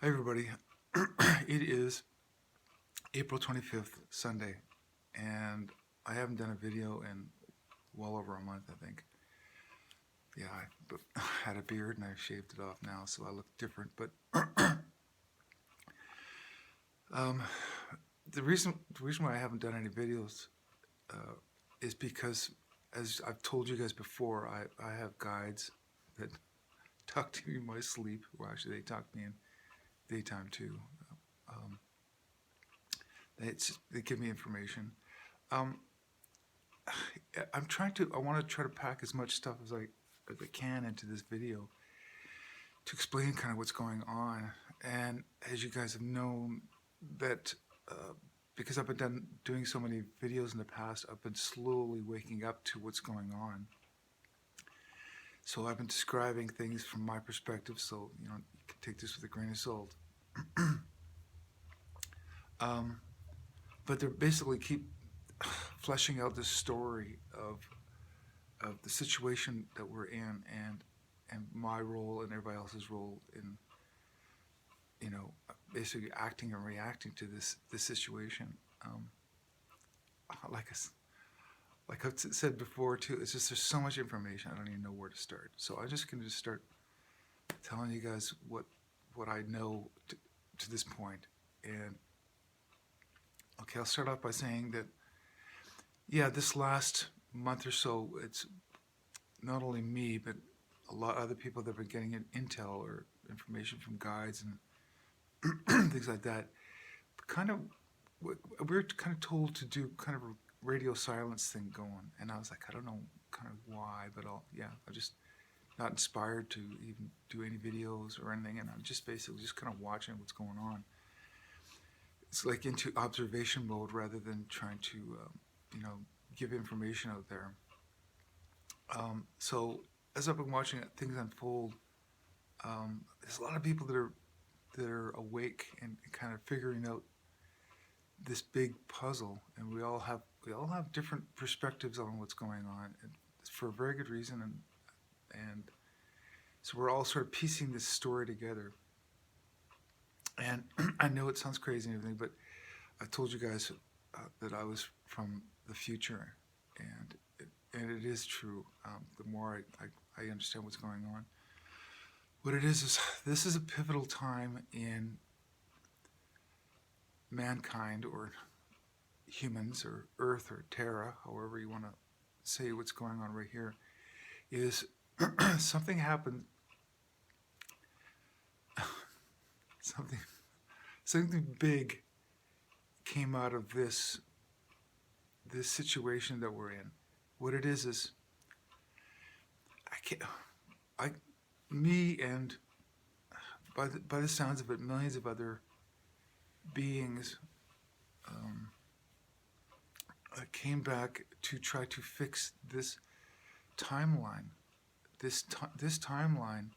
Hi, everybody. It is April 25th, Sunday, and I haven't done a video in well over a month, I think. Yeah, I had a beard and I've shaved it off now, so I look different. But um, the reason why I haven't done any videos uh, is because, as I've told you guys before, I have guides that talk to me in my sleep. Well, actually, they talk to me in daytime too. Um, they give me information. Um, I want to try to pack as much stuff as I can into this video to explain kind of what's going on. And as you guys have known, that because I've been doing so many videos in the past, I've been slowly waking up to what's going on. So I've been describing things from my perspective, so you can take this with a grain of salt. um, but they basically keep fleshing out this story of the situation that we're in and my role and everybody else's role in basically acting and reacting to this situation. Um, like I, like I've said before too, it's just there's so much information I don't even know where to start. So I'm just gonna just start telling you guys what I know to this point. And okay, I'll start off by saying that yeah, this last month or so, it's not only me but a lot of other people that have been getting intel or information from guides and things like that. Kind of, we were kind of told to do kind of a radio silence thing going, and I was like, I don't know, kind of why, but I'm just not inspired to even do any videos or anything, and I'm just basically just kind of watching what's going on. It's like into observation mode rather than trying to, give information out there. So as I've been watching things unfold, there's a lot of people that are awake and kind of figuring out this big puzzle, and we all have different perspectives on what's going on, and for a very good reason, and so we're all sort of piecing this story together. And I know it sounds crazy and everything, but I told you guys that I was from the future, and it is true. The more I understand what's going on, what it is this is a pivotal time in mankind, or humans, or Earth, or Terra, however you want to say what's going on right here, is something happened, something something big came out of this situation that we're in. What it is I can't, I, me, and by the sounds of it, millions of other beings um, came back to try to fix this timeline. This timeline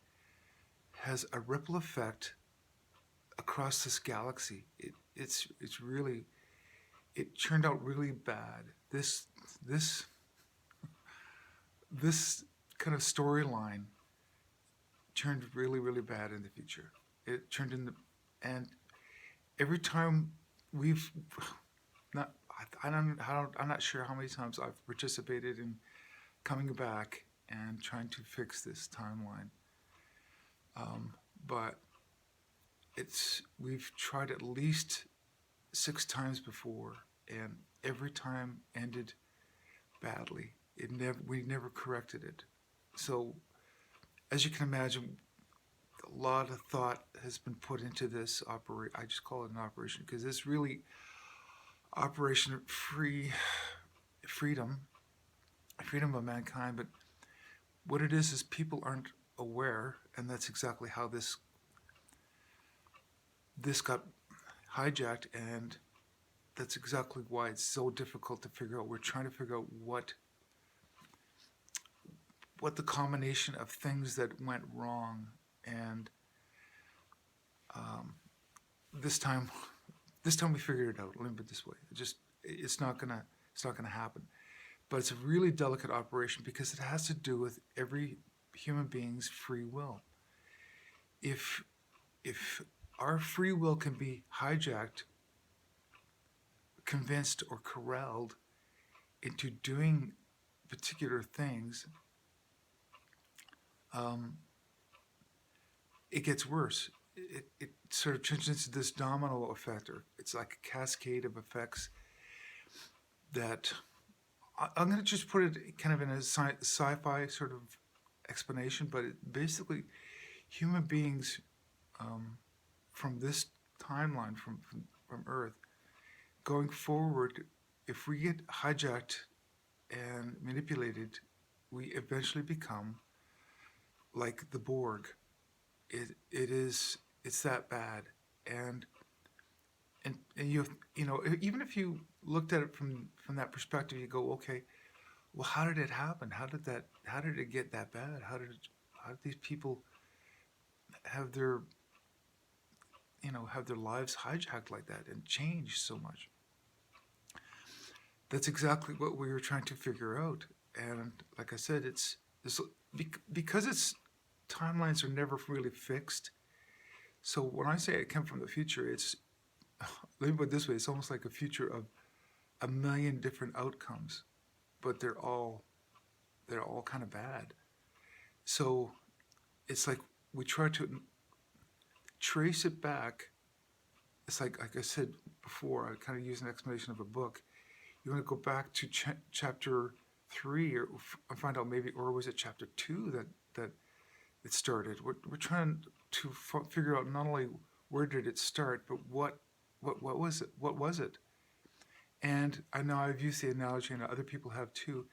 has a ripple effect across this galaxy. It's really, it turned out really bad. This this kind of storyline turned really, really bad in the future. It turned in the, and every time we've not, I'm not sure how many times I've participated in coming back and trying to fix this timeline. But we've tried at least 6 times before, and every time ended badly. We never corrected it. So, as you can imagine, a lot of thought has been put into this operation. I just call it an operation because it's really Operation Freedom, freedom of mankind. But what it is people aren't aware, and that's exactly how this got hijacked, and that's exactly why it's so difficult to figure out. We're trying to figure out what the combination of things that went wrong, and um, this time we figured it out. Let me put it this way: it's not gonna happen. But it's a really delicate operation because it has to do with every human being's free will. If our free will can be hijacked, convinced, or corralled into doing particular things. um, it gets worse. It sort of turns into this domino effect, or it's like a cascade of effects that I'm going to just put it kind of in a sci-fi sort of explanation, but basically, human beings, um, from this timeline, from Earth, going forward, if we get hijacked and manipulated, we eventually become like the Borg. It's that bad, and and you know, even if you looked at it from that perspective, you go, okay, well, how did it happen? How did it get that bad? How did these people have their have their lives hijacked like that and changed so much? That's exactly what we were trying to figure out. And like I said, it's because it's timelines are never really fixed. So when I say it came from the future, it's let me put it this way: it's almost like a future of a million different outcomes, but they're all kind of bad. So it's like we try to trace it back. It's like I said before, I kind of use an explanation of a book. You want to go back to chapter 3, or find out maybe, or was it chapter 2 that it started? We're trying to figure out not only where did it start, but what was it? What was it? And I know I've used the analogy, and other people have too.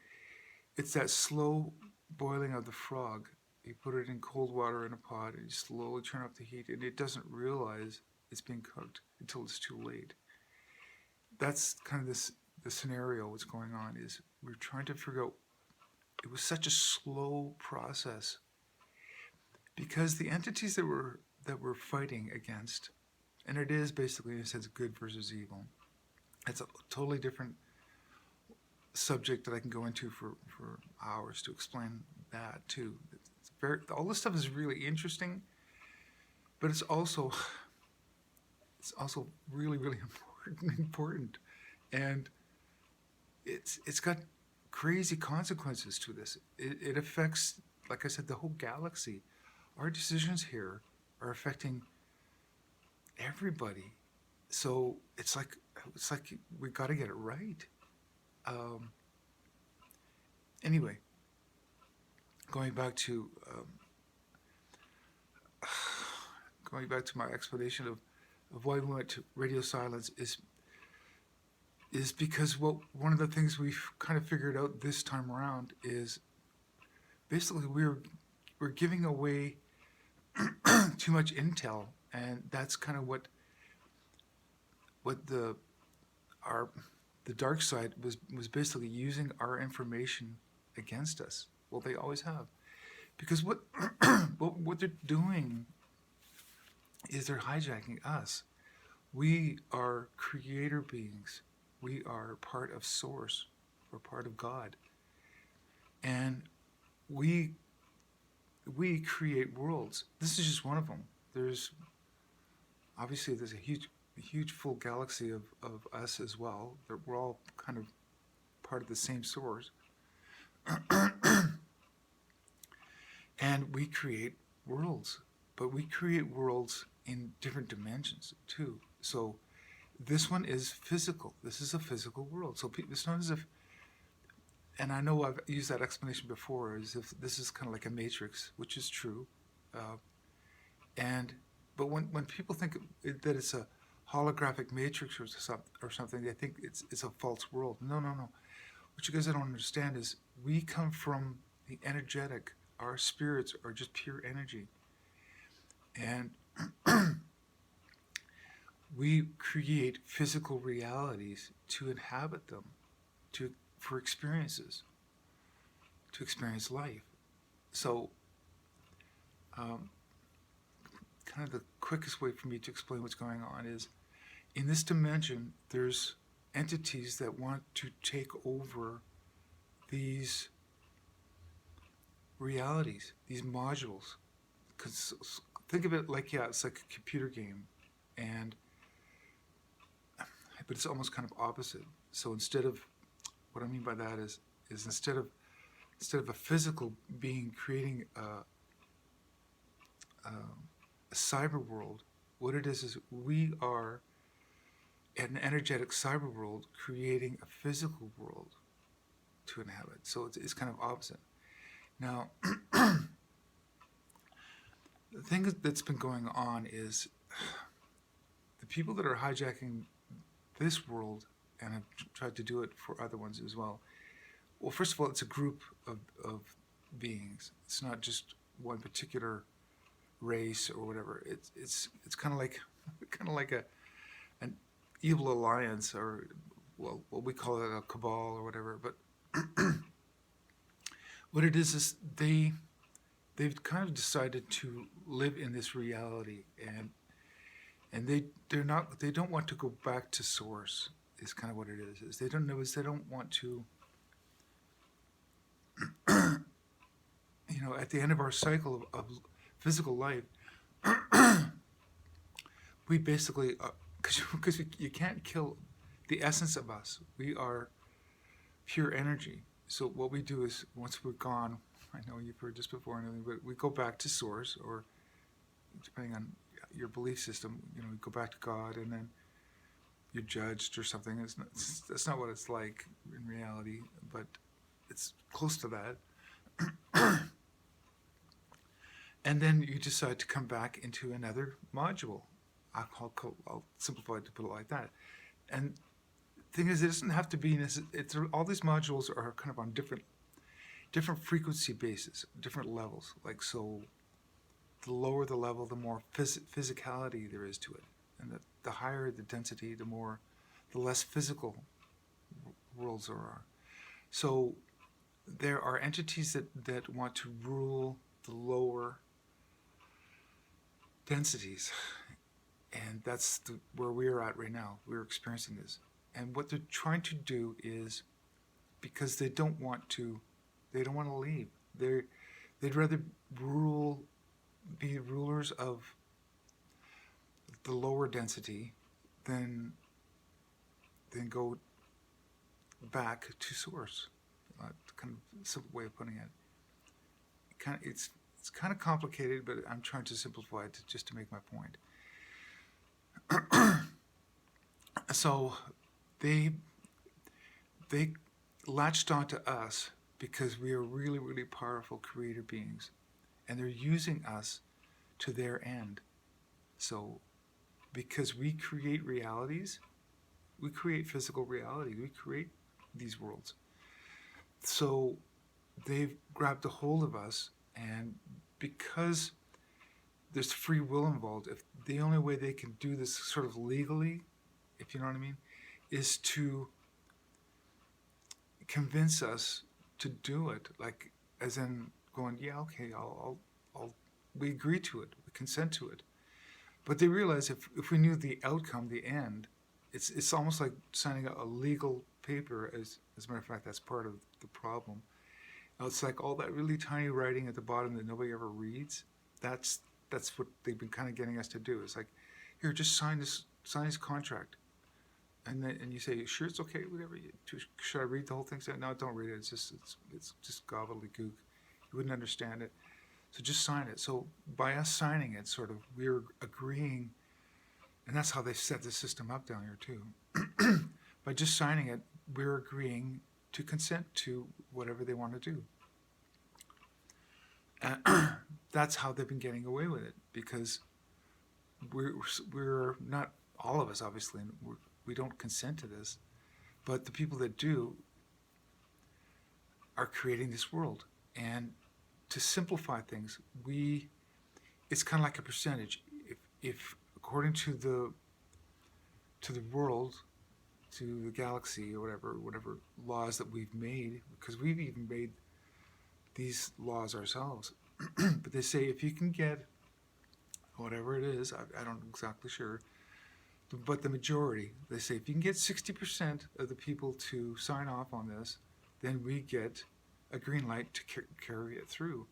It's that slow boiling of the frog. You put it in cold water in a pot, and you slowly turn up the heat, and it doesn't realize it's being cooked until it's too late. That's kind of the scenario. What's going on is we're trying to figure out. It was such a slow process because the entities that we're fighting against, and it is basically in a sense good versus evil. It's a totally different subject that I can go into for hours to explain that too. All this stuff is really interesting, but it's also really really important, and it's got crazy consequences to this. It affects, like I said, the whole galaxy. Our decisions here are affecting everybody. So it's like we got to get it right. Um, anyway, going back to going back to my explanation of why we went to radio silence is because one of the things we've kind of figured out this time around is basically we're giving away too much intel, and that's kind of what our the dark side was basically using our information against us. Well, they always have, because what they're doing is they're hijacking us. We are creator beings. We are part of Source. We're part of God, and we we create worlds. This is just one of them. There's a huge full galaxy of us as well. We're all kind of part of the same source, and we create worlds. But we create worlds in different dimensions too. So this one is physical. This is a physical world. So it's not as if, and I know I've used that explanation before, as if this is kind of like a matrix, which is true. Uh, and but when people think that it's a holographic matrix or something, they think it's a false world. No, no, no. What you guys don't understand is we come from the energetic. Our spirits are just pure energy, and we create physical realities to inhabit them, to for experiences, to experience life. So, um, kind of the quickest way for me to explain what's going on is in this dimension, there's entities that want to take over these realities, these modules. Because think of it like, yeah, it's like a computer game, and but it's almost kind of opposite. So instead of, what I mean by that is instead of a physical being creating a cyber world, what it is we are an energetic cyber world creating a physical world to inhabit. So it's kind of opposite. Now, the thing that's been going on is the people that are hijacking this world and have tried to do it for other ones as well. Well, first of all, it's a group of beings. It's not just one particular race or whatever. It's kind of like an evil alliance, or well, what we call it a cabal or whatever. But what it is they've kind of decided to live in this reality, and they don't want to go back to source. Is kind of what it is they don't want to, at the end of our cycle of physical life, we basically, because you can't kill the essence of us. We are pure energy. So what we do is, once we're gone, I know you've heard this before and everything, but we go back to source, or depending on your belief system, you go back to God, and then you're judged or something. That's not what it's like in reality, but it's close to that. And then you decide to come back into another module. I'll simplify it to put it like that. And the thing is, it doesn't have to be, all these modules are kind of on different frequency bases, different levels. Like, so the lower the level, the more physicality there is to it. And the higher the density, the less physical worlds there are. So there are entities that want to rule the lower densities. And that's where we're at right now. We're experiencing this. And what they're trying to do is, because they don't want to leave. They'd rather be rulers of the lower density than go back to source. Kind of simple way of putting it. It's kind of complicated, but I'm trying to simplify it just to make my point. So they latched onto us because we are really, really powerful creator beings, and they're using us to their end. So because we create realities, we create physical reality, we create these worlds. So they've grabbed a hold of us, and because there's free will involved, if the only way they can do this sort of legally, if you know what I mean, is to convince us to do it, like, as in going, yeah, okay, we agree to it, we consent to it. But they realize if we knew the outcome, the end, it's almost like signing a legal paper. As a matter of fact, that's part of the problem. It's like all that really tiny writing at the bottom that nobody ever reads. That's what they've been kind of getting us to do. It's like, here, just sign this contract, and you say, sure, it's okay, whatever. Should I read the whole thing? Say, no, don't read it. It's just gobbledygook. You wouldn't understand it. So just sign it. So by us signing it, sort of, we're agreeing, and that's how they set the system up down here too. By just signing it, we're agreeing to consent to whatever they want to do. That's how they've been getting away with it, because we're not, all of us obviously, we don't consent to this, but the people that do are creating this world. And to simplify things, it's kind of like a percentage. If according to the world, to the galaxy, or whatever laws that we've made, because we've even made these laws ourselves. But they say, if you can get whatever it is, I don't exactly sure, but the majority, they say, if you can get 60% of the people to sign off on this, then we get a green light to carry it through.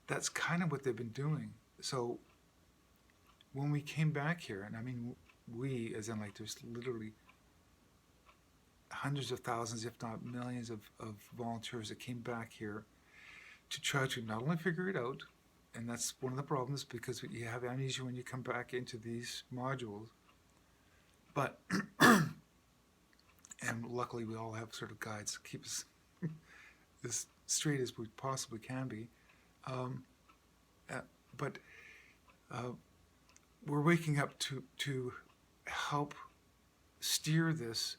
That's kind of what they've been doing. So when we came back here, and I mean we, as in like there's literally hundreds of thousands, if not millions, of volunteers that came back here to try to not only figure it out, and that's one of the problems because you have amnesia when you come back into these modules, but and luckily we all have sort of guides to keep us as straight as we possibly can be. Um, but we're waking up to help steer this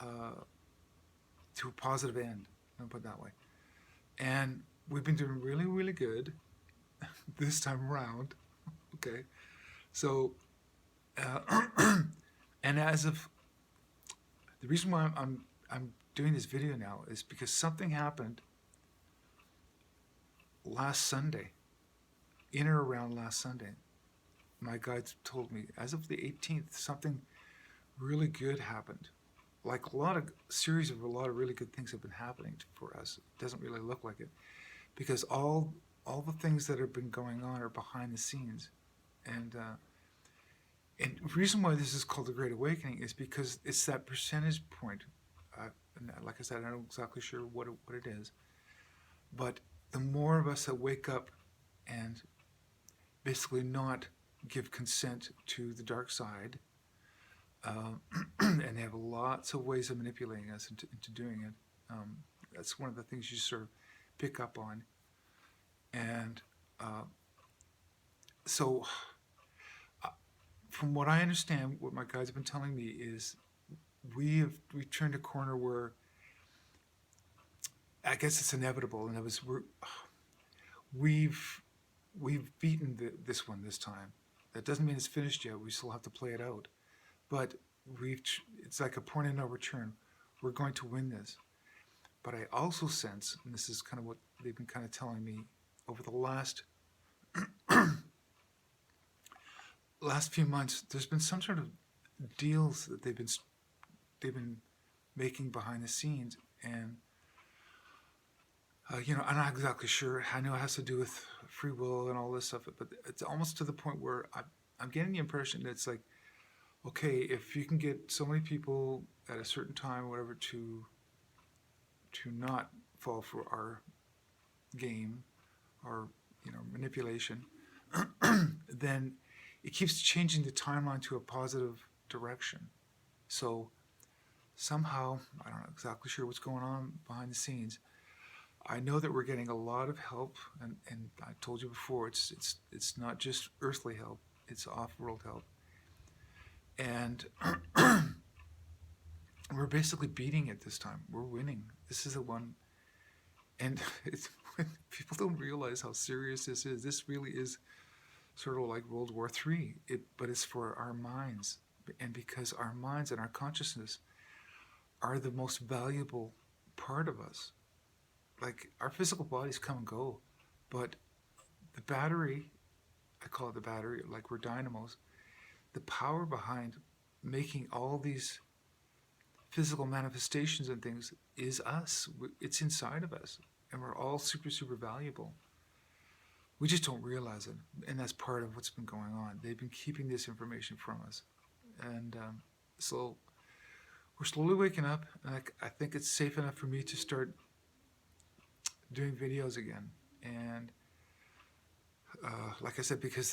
to a positive end. I'll put it that way. And we've been doing really, really good this time around. Okay, so and as of the reason why I'm doing this video now is because something happened last Sunday, in or around last Sunday. My guides told me as of the 18th, something really good happened. Like a lot of really good things have been happening for us. It doesn't really look like it because all the things that have been going on are behind the scenes, and the reason why this is called the Great Awakening is because it's that percentage point. And like I said, I'm not exactly sure what it is, but the more of us that wake up and basically not give consent to the dark side, and they have lots of ways of manipulating us into doing it. That's one of the things you sort of pick up on. And so from what I understand, what my guides have been telling me is we turned a corner where I guess it's inevitable, and we've beaten this one this time. That doesn't mean it's finished yet. We still have to play it out, but it's like a point of no return. We're going to win this. But I also sense, and this is kind of what they've been kind of telling me over the last few months, there's been some sort of deals that they've been making behind the scenes, and I'm not exactly sure. I know it has to do with free will and all this stuff, but it's almost to the point where I'm getting the impression that it's like, okay, if you can get so many people at a certain time or whatever to not fall for our game or manipulation, then it keeps changing the timeline to a positive direction. So somehow, I don't know exactly sure what's going on behind the scenes. I know that we're getting a lot of help, and I told you before, it's not just earthly help, it's off-world help. And we're basically beating it this time. We're winning. This is the one. And people don't realize how serious this is. This really is sort of like World War III, but it's for our minds. And because our minds and our consciousness are the most valuable part of us. Like, our physical bodies come and go, but the battery, I call it the battery, like we're dynamos, the power behind making all these physical manifestations and things is us. It's inside of us, and we're all super, super valuable. We just don't realize it, and that's part of what's been going on. They've been keeping this information from us, and so we're slowly waking up, and I think it's safe enough for me to start doing videos again. And like I said, because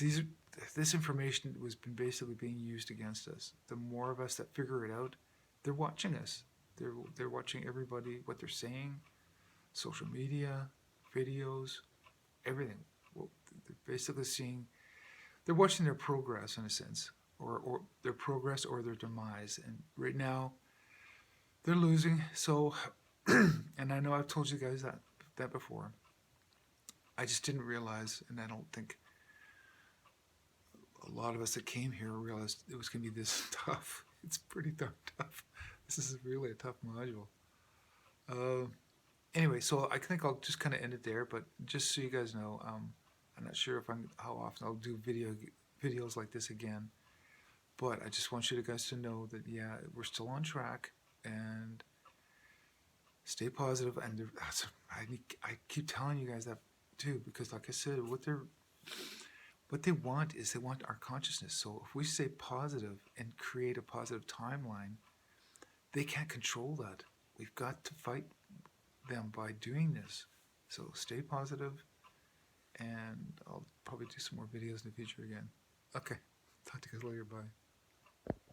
this information was been basically being used against us. The more of us that figure it out, they're watching us. They're watching everybody, what they're saying, social media, videos, everything. Well, they're basically seeing, they're watching their progress in a sense, or their progress or their demise. And right now, they're losing. So, and I know I've told you guys that before. I just didn't realize, and I don't think a lot of us that came here realized it was going to be this tough. It's pretty darn tough. This is really a tough module. Anyway, so I think I'll just kind of end it there, but just so you guys know, I'm not sure how often I'll do videos like this again, but I just want you guys to know that, yeah, we're still on track, and stay positive. And I keep telling you guys that too, because like I said, what they want is they want our consciousness. So if we stay positive and create a positive timeline, they can't control that. We've got to fight them by doing this. So stay positive, and I'll probably do some more videos in the future again. Okay, talk to you guys later. Bye.